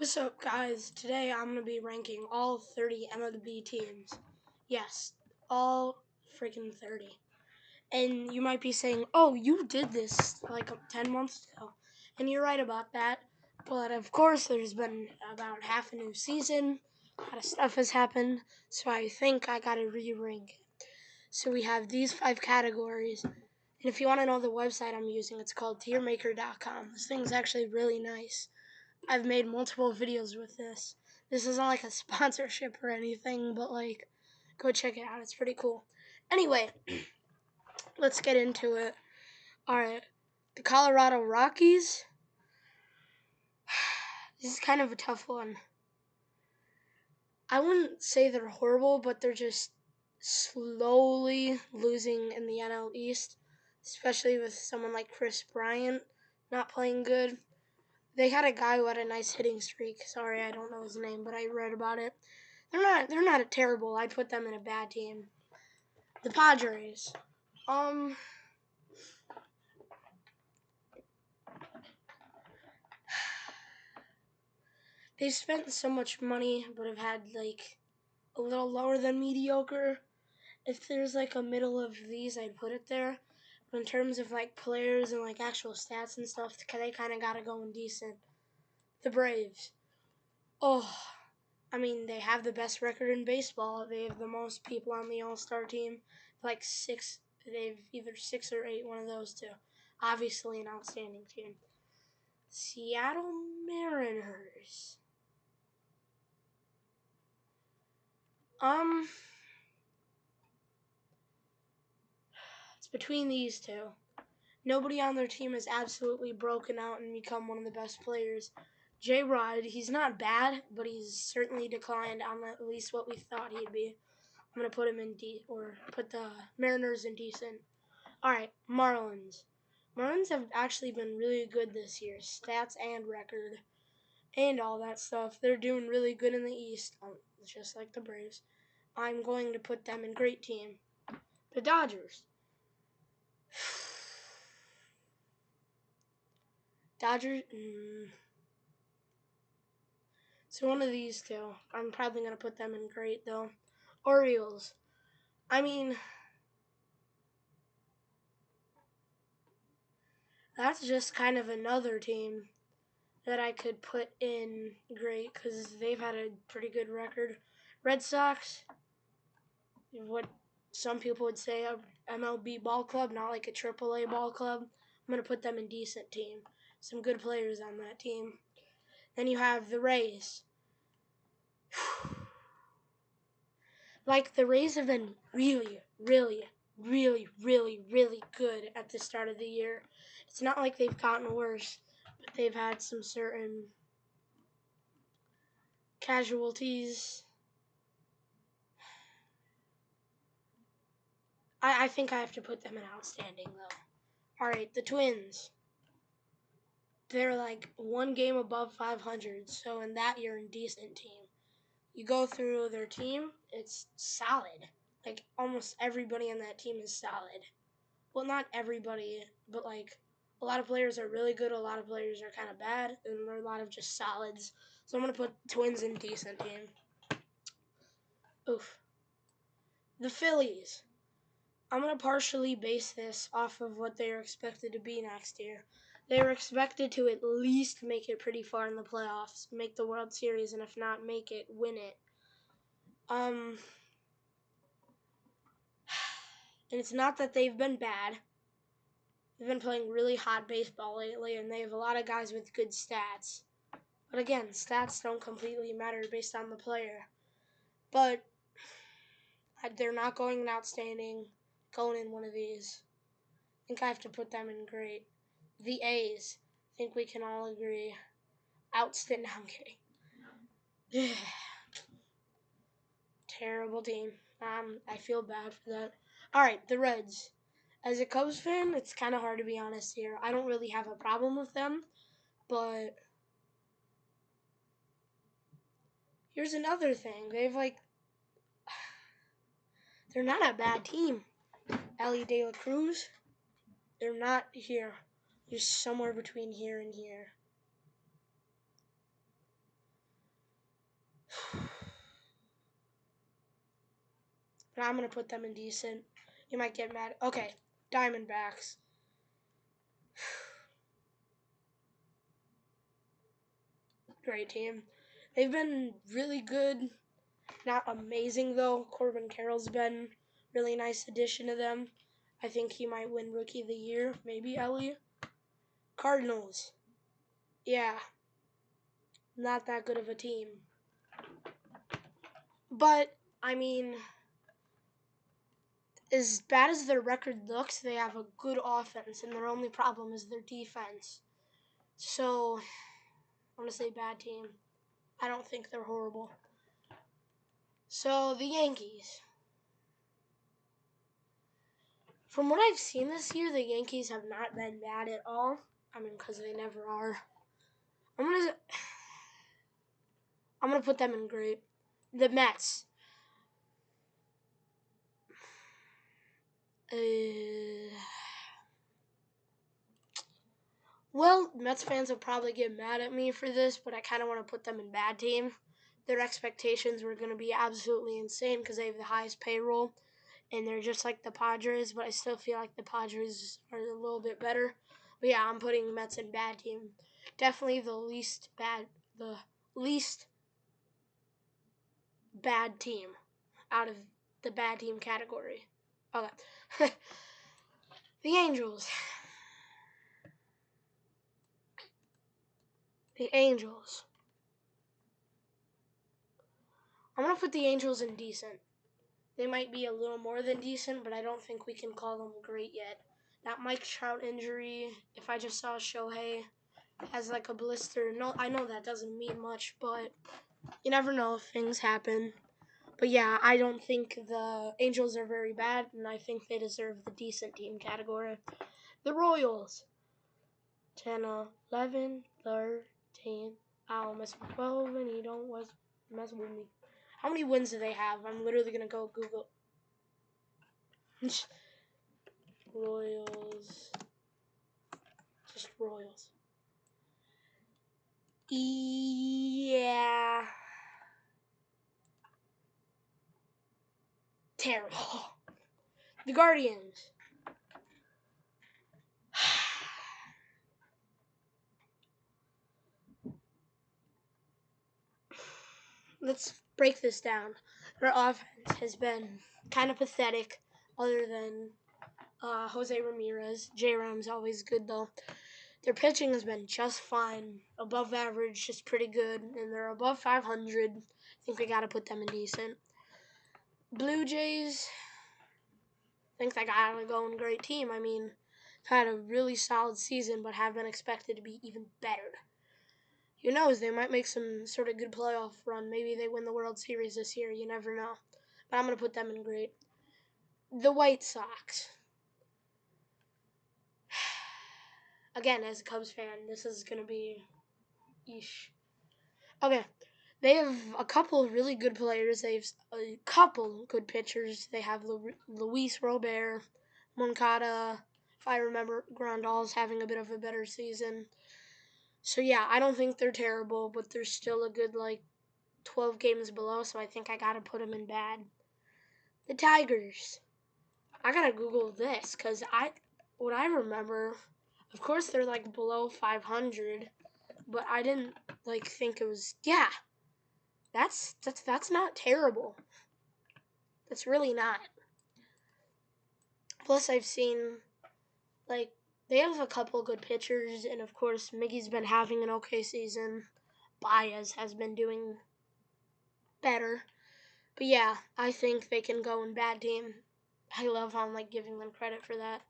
What's up, guys? Today I'm going to be ranking all 30 MLB teams. Yes, all freaking 30. And you might be saying, oh, you did this like 10 months ago. And you're right about that. But of course, there's been about half a new season. A lot of stuff has happened. So I think I got to re-rank it. So we have these 5 categories. And if you want to know the website I'm using, it's called tiermaker.com. This thing's actually really nice. I've made multiple videos with this. This isn't like a sponsorship or anything, but like, go check it out. It's pretty cool. Anyway, let's get into it. Alright, the Colorado Rockies. This is kind of a tough one. I wouldn't say they're horrible, but they're just slowly losing in the NL East, especially with someone like Chris Bryant not playing good. They had a guy who had a nice hitting streak. Sorry, I don't know his name, but I read about it. They're not a terrible. I'd put them in a bad team. The Padres. They spent so much money, but have had like a little lower than mediocre. If there's like a middle of these, I'd put it there. But in terms of like players and like actual stats and stuff, they kind of got to go in decent. The Braves. Oh, I mean, they have the best record in baseball. They have the most people on the All-Star team. Like 6. They've either 6 or 8, one of those two. Obviously an outstanding team. Seattle Mariners. It's between these two. Nobody on their team has absolutely broken out and become one of the best players. J-Rod, he's not bad, but he's certainly declined on at least what we thought he'd be. I'm going to put him in put the Mariners in decent. All right, Marlins. Marlins have actually been really good this year, stats and record and all that stuff. They're doing really good in the East, just like the Braves. I'm going to put them in great team. The Dodgers. So one of these two. I'm probably going to put them in great, though. Orioles. I mean, that's just kind of another team that I could put in great because they've had a pretty good record. Red Sox, what some people would say a MLB ball club, not like a AAA ball club. I'm going to put them in decent team. Some good players on that team. Then you have the Rays. Like, the Rays have been really, really, really, really, really good at the start of the year. It's not like they've gotten worse, but they've had some certain casualties. I think I have to put them in outstanding, though. All right, the Twins. They're like one game above 500, so in that you're in decent team. You go through their team, it's solid. Like, almost everybody on that team is solid. Well, not everybody, but like a lot of players are really good, a lot of players are kind of bad, and there are a lot of just solids. So I'm going to put Twins in decent team. Oof. The Phillies. I'm going to partially base this off of what they are expected to be next year. They are expected to at least make it pretty far in the playoffs, make the World Series, and if not make it, win it. And it's not that they've been bad. They've been playing really hot baseball lately, and they have a lot of guys with good stats. But again, stats don't completely matter based on the player. But they're not going in outstanding, going in one of these. I think I have to put them in great. The A's. I think we can all agree. Outstanding. I'm kidding. Terrible team. I feel bad for that. Alright, the Reds. As a Cubs fan, it's kind of hard to be honest here. I don't really have a problem with them, but here's another thing. They're not a bad team. Ellie De La Cruz, they're not here. They're somewhere between here and here. but I'm going to put them in decent. You might get mad. Okay, Diamondbacks. Great team. They've been really good. Not amazing, though. Corbin Carroll's been really nice addition to them. I think he might win Rookie of the Year. Maybe Ellie. Cardinals. Yeah. Not that good of a team. But, I mean, as bad as their record looks, they have a good offense, and their only problem is their defense. So, I'm going to say bad team. I don't think they're horrible. So, the Yankees. From what I've seen this year, the Yankees have not been bad at all. I mean, because they never are. I'm gonna put them in great. The Mets. Well, Mets fans will probably get mad at me for this, but I kind of want to put them in bad team. Their expectations were going to be absolutely insane because they have the highest payroll, and they're just like the Padres, but I still feel like the Padres are a little bit better. But yeah, I'm putting Mets in bad team. Definitely the least bad team out of the bad team category. Okay. The Angels. The Angels. I'm going to put the Angels in decent. They might be a little more than decent, but I don't think we can call them great yet. That Mike Trout injury, if I just saw Shohei has like a blister, no, I know that doesn't mean much, but you never know if things happen. But yeah, I don't think the Angels are very bad, and I think they deserve the decent team category. The Royals. 10, 11, 13. I'll mess with 12, and you don't mess with me. How many wins do they have? I'm literally going to go Google. Royals. Just Royals. Yeah. Terrible. The Guardians. Let's break this down. Their offense has been kind of pathetic, other than Jose Ramirez. J-Ram's always good, though. Their pitching has been just fine. Above average, just pretty good. And they're above 500. I think we got to put them in decent. Blue Jays. I think they got to go in great team. I mean, had a really solid season, but have been expected to be even better. Who knows? They might make some sort of good playoff run. Maybe they win the World Series this year. You never know. But I'm going to put them in great. The White Sox. Again, as a Cubs fan, this is going to be yeesh. Okay. They have a couple of really good players. They have a couple good pitchers. They have Luis Robert, Moncada. If I remember, Grandal's having a bit of a better season. So, yeah, I don't think they're terrible, but they're still a good, 12 games below, so I think I got to put them in bad. The Tigers. I got to Google this because what I remember, of course, they're, below 500, but I didn't, think it was, yeah. That's not terrible. That's really not. Plus, I've seen, they have a couple good pitchers, and of course, Miggy's been having an okay season. Baez has been doing better. But yeah, I think they can go in bad team. I love how I'm, giving them credit for that.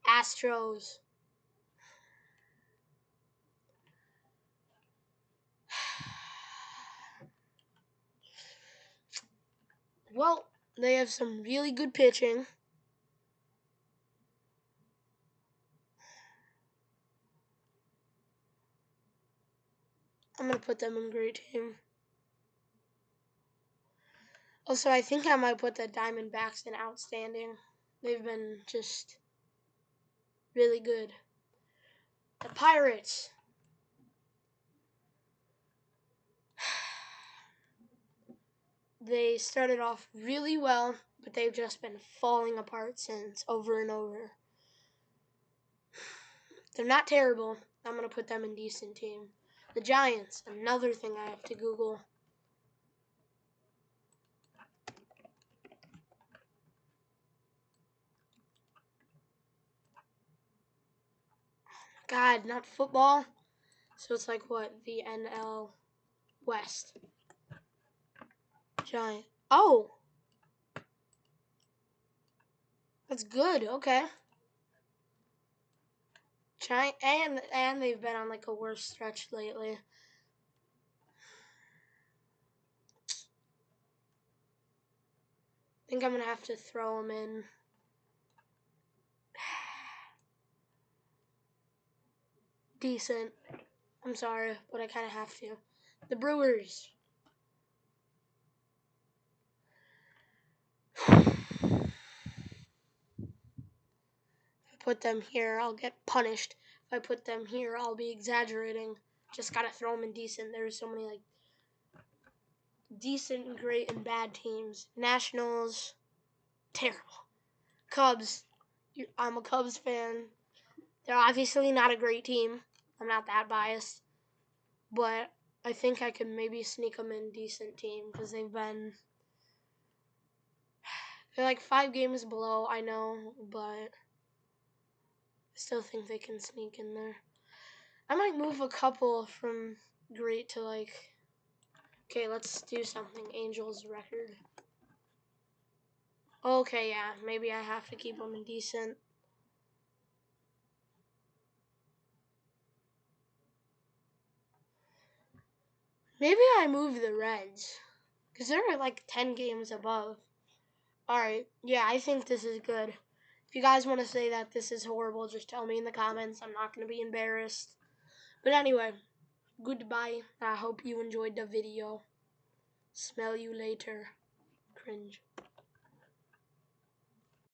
Astros. Well, they have some really good pitching. I'm going to put them in great team. Also, I think I might put the Diamondbacks in outstanding. They've been just really good. The Pirates. They started off really well. but they've just been falling apart since, over and over. They're not terrible. I'm going to put them in decent team. The Giants, another thing I have to Google. God, not football. So it's like what? The NL West. Giant. Oh! That's good. Okay. Giant, and they've been on like a worse stretch lately. I think I'm going to have to throw them in. Decent. I'm sorry, but I kind of have to. The Brewers. If I put them here, I'll get punished. If I put them here, I'll be exaggerating. Just gotta throw them in decent. There's so many like decent, great, and bad teams. Nationals, terrible. Cubs. I'm a Cubs fan. They're obviously not a great team. I'm not that biased. But I think I could maybe sneak them in decent team because they're like 5 games below, I know, but I still think they can sneak in there. I might move a couple from great to like, okay, let's do something. Angels record. Okay, yeah, maybe I have to keep them in decent. Maybe I move the Reds because they're like 10 games above. Alright, yeah, I think this is good. If you guys want to say that this is horrible, just tell me in the comments. I'm not going to be embarrassed. But anyway, goodbye. I hope you enjoyed the video. Smell you later. Cringe.